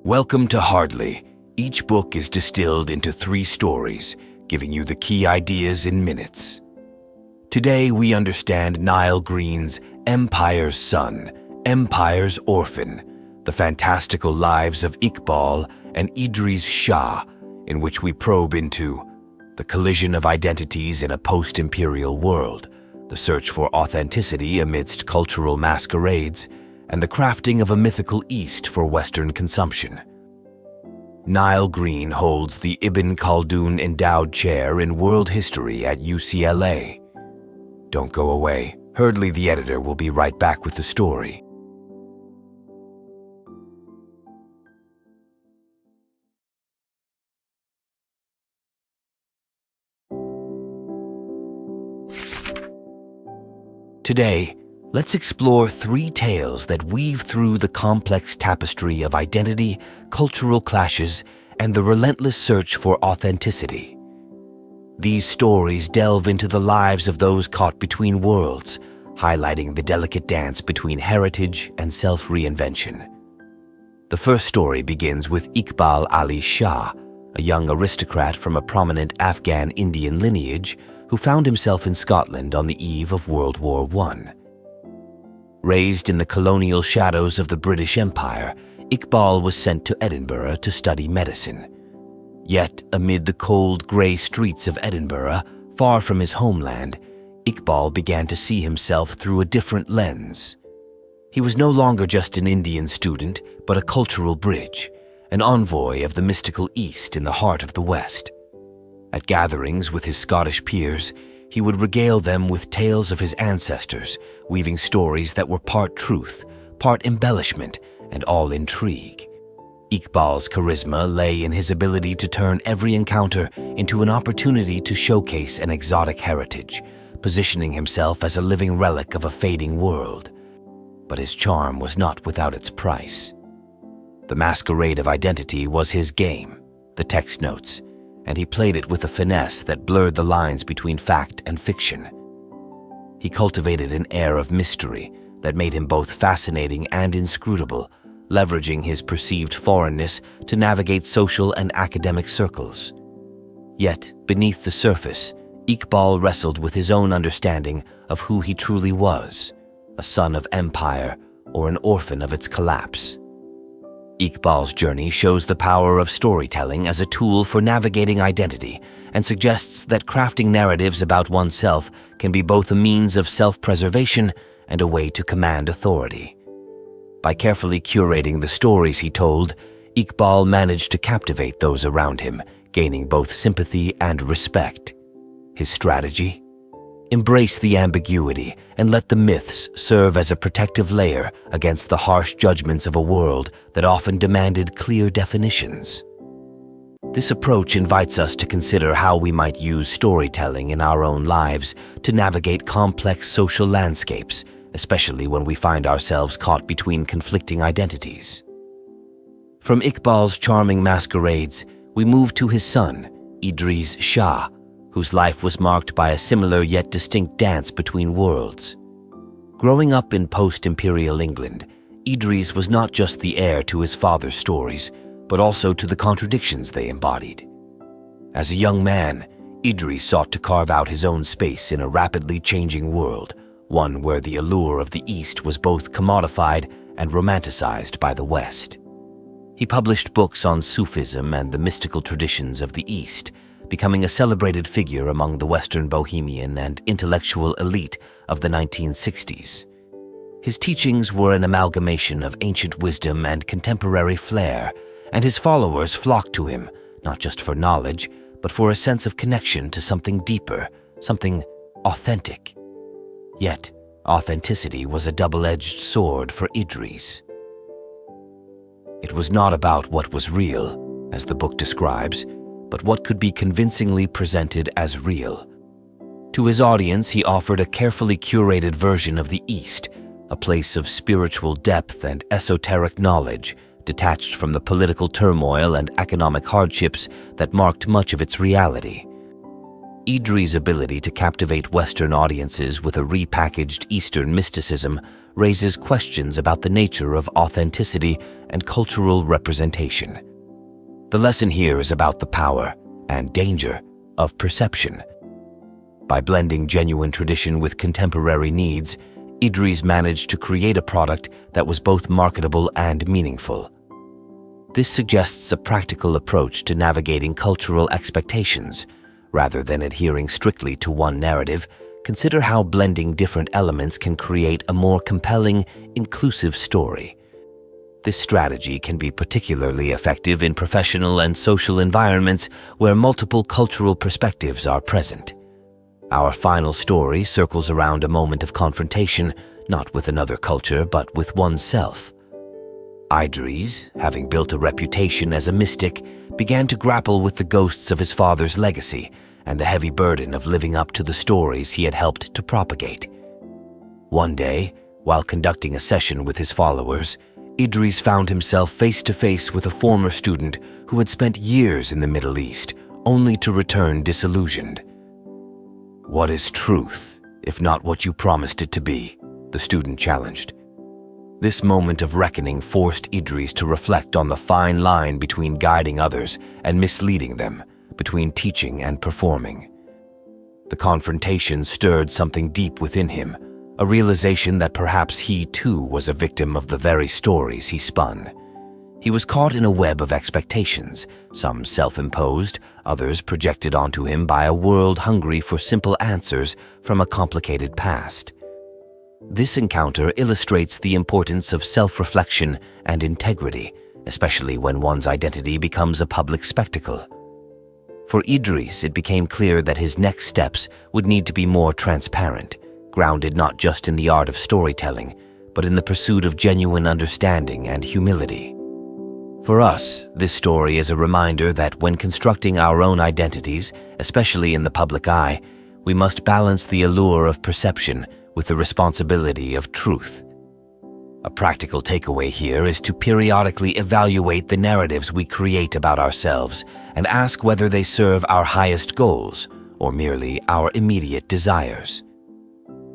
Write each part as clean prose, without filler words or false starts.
Welcome to Hardly. Each book is distilled into 3 stories, giving you the key ideas in minutes. Today we understand Nile Green's Empire's Son, Empire's Orphan, the fantastical lives of Ikbal and Idries Shah, in which we probe into the collision of identities in a post-imperial world, the search for authenticity amidst cultural masquerades, and the crafting of a mythical East for Western consumption. Nile Green holds the Ibn Khaldun Endowed Chair in World History at UCLA. Don't go away. Hardly the editor will be right back with the story. Today, let's explore 3 tales that weave through the complex tapestry of identity, cultural clashes, and the relentless search for authenticity. These stories delve into the lives of those caught between worlds, highlighting the delicate dance between heritage and self-reinvention. The first story begins with Ikbal Ali Shah, a young aristocrat from a prominent Afghan Indian lineage who found himself in Scotland on the eve of World War I. Raised in the colonial shadows of the British Empire, Ikbal was sent to Edinburgh to study medicine. Yet, amid the cold, grey streets of Edinburgh, far from his homeland, Ikbal began to see himself through a different lens. He was no longer just an Indian student, but a cultural bridge, an envoy of the mystical East in the heart of the West. At gatherings with his Scottish peers, he would regale them with tales of his ancestors, weaving stories that were part truth, part embellishment, and all intrigue. Iqbal's charisma lay in his ability to turn every encounter into an opportunity to showcase an exotic heritage, positioning himself as a living relic of a fading world. But his charm was not without its price. The masquerade of identity was his game, the text notes, and he played it with a finesse that blurred the lines between fact and fiction. He cultivated an air of mystery that made him both fascinating and inscrutable, leveraging his perceived foreignness to navigate social and academic circles. Yet, beneath the surface, Ikbal wrestled with his own understanding of who he truly was, a son of empire or an orphan of its collapse. Iqbal's journey shows the power of storytelling as a tool for navigating identity and suggests that crafting narratives about oneself can be both a means of self-preservation and a way to command authority. By carefully curating the stories he told, Ikbal managed to captivate those around him, gaining both sympathy and respect. His strategy? Embrace the ambiguity and let the myths serve as a protective layer against the harsh judgments of a world that often demanded clear definitions. This approach invites us to consider how we might use storytelling in our own lives to navigate complex social landscapes, especially when we find ourselves caught between conflicting identities. From Iqbal's charming masquerades, we move to his son, Idries Shah, whose life was marked by a similar yet distinct dance between worlds. Growing up in post-imperial England, Idries was not just the heir to his father's stories, but also to the contradictions they embodied. As a young man, Idries sought to carve out his own space in a rapidly changing world, one where the allure of the East was both commodified and romanticized by the West. He published books on Sufism and the mystical traditions of the East, becoming a celebrated figure among the Western bohemian and intellectual elite of the 1960s. His teachings were an amalgamation of ancient wisdom and contemporary flair, and his followers flocked to him, not just for knowledge, but for a sense of connection to something deeper, something authentic. Yet, authenticity was a double-edged sword for Idries. It was not about what was real, as the book describes, but what could be convincingly presented as real. To his audience, he offered a carefully curated version of the East, a place of spiritual depth and esoteric knowledge, detached from the political turmoil and economic hardships that marked much of its reality. Idries' ability to captivate Western audiences with a repackaged Eastern mysticism raises questions about the nature of authenticity and cultural representation. The lesson here is about the power and danger of perception. By blending genuine tradition with contemporary needs, Idries managed to create a product that was both marketable and meaningful. This suggests a practical approach to navigating cultural expectations. Rather than adhering strictly to one narrative, consider how blending different elements can create a more compelling, inclusive story. This strategy can be particularly effective in professional and social environments where multiple cultural perspectives are present. Our final story circles around a moment of confrontation, not with another culture, but with oneself. Idries, having built a reputation as a mystic, began to grapple with the ghosts of his father's legacy and the heavy burden of living up to the stories he had helped to propagate. One day, while conducting a session with his followers, Idries found himself face to face with a former student who had spent years in the Middle East, only to return disillusioned. "What is truth, if not what you promised it to be?" the student challenged. This moment of reckoning forced Idries to reflect on the fine line between guiding others and misleading them, between teaching and performing. The confrontation stirred something deep within him, a realization that perhaps he too was a victim of the very stories he spun. He was caught in a web of expectations, some self-imposed, others projected onto him by a world hungry for simple answers from a complicated past. This encounter illustrates the importance of self-reflection and integrity, especially when one's identity becomes a public spectacle. For Idries, it became clear that his next steps would need to be more transparent, grounded not just in the art of storytelling, but in the pursuit of genuine understanding and humility. For us, this story is a reminder that when constructing our own identities, especially in the public eye, we must balance the allure of perception with the responsibility of truth. A practical takeaway here is to periodically evaluate the narratives we create about ourselves and ask whether they serve our highest goals or merely our immediate desires.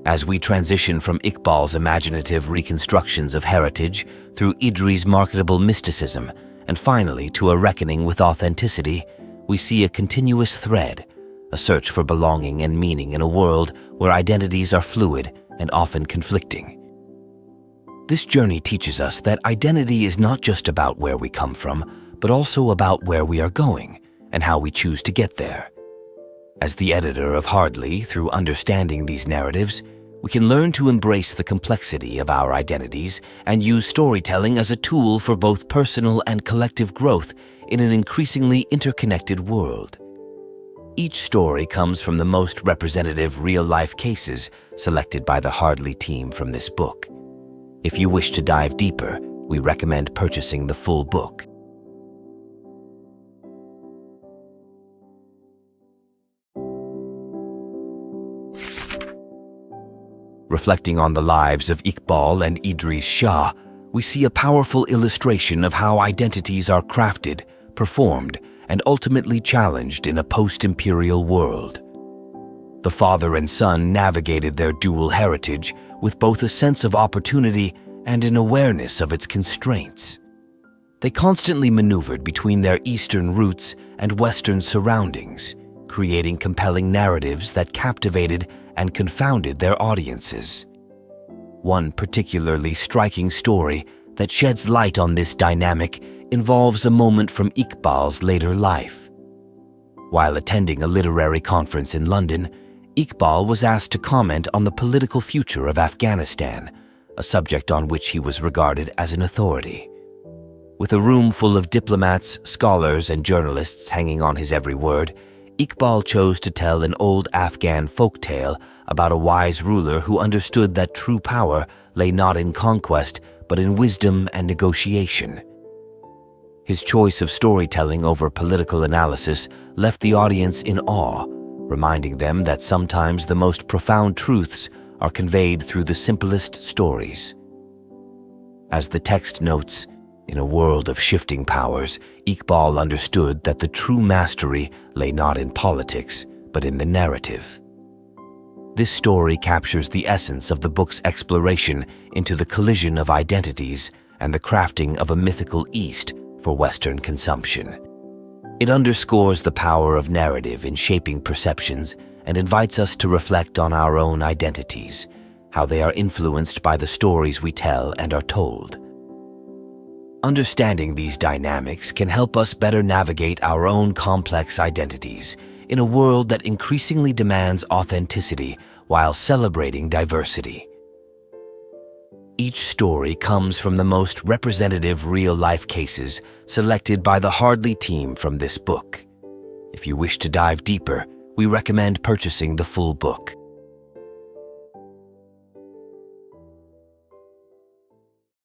As we transition from Ikbal's imaginative reconstructions of heritage through Idries' marketable mysticism and finally to a reckoning with authenticity, we see a continuous thread, a search for belonging and meaning in a world where identities are fluid and often conflicting. This journey teaches us that identity is not just about where we come from, but also about where we are going and how we choose to get there. As the editor of Hardly, through understanding these narratives, we can learn to embrace the complexity of our identities and use storytelling as a tool for both personal and collective growth in an increasingly interconnected world. Each story comes from the most representative real-life cases selected by the Hardly team from this book. If you wish to dive deeper, we recommend purchasing the full book. Reflecting on the lives of Ikbal and Idries Shah, we see a powerful illustration of how identities are crafted, performed, and ultimately challenged in a post-imperial world. The father and son navigated their dual heritage with both a sense of opportunity and an awareness of its constraints. They constantly maneuvered between their Eastern roots and Western surroundings, creating compelling narratives that captivated and confounded their audiences. One particularly striking story that sheds light on this dynamic involves a moment from Ikbal's later life. While attending a literary conference in London, Ikbal was asked to comment on the political future of Afghanistan, a subject on which he was regarded as an authority. With a room full of diplomats, scholars, and journalists hanging on his every word, Ikbal chose to tell an old Afghan folktale about a wise ruler who understood that true power lay not in conquest, but in wisdom and negotiation. His choice of storytelling over political analysis left the audience in awe, reminding them that sometimes the most profound truths are conveyed through the simplest stories. As the text notes, in a world of shifting powers, Ikbal understood that the true mastery lay not in politics, but in the narrative. This story captures the essence of the book's exploration into the collision of identities and the crafting of a mythical East for Western consumption. It underscores the power of narrative in shaping perceptions and invites us to reflect on our own identities, how they are influenced by the stories we tell and are told. Understanding these dynamics can help us better navigate our own complex identities in a world that increasingly demands authenticity while celebrating diversity. Each story comes from the most representative real-life cases selected by the Hardly team from this book. If you wish to dive deeper, we recommend purchasing the full book.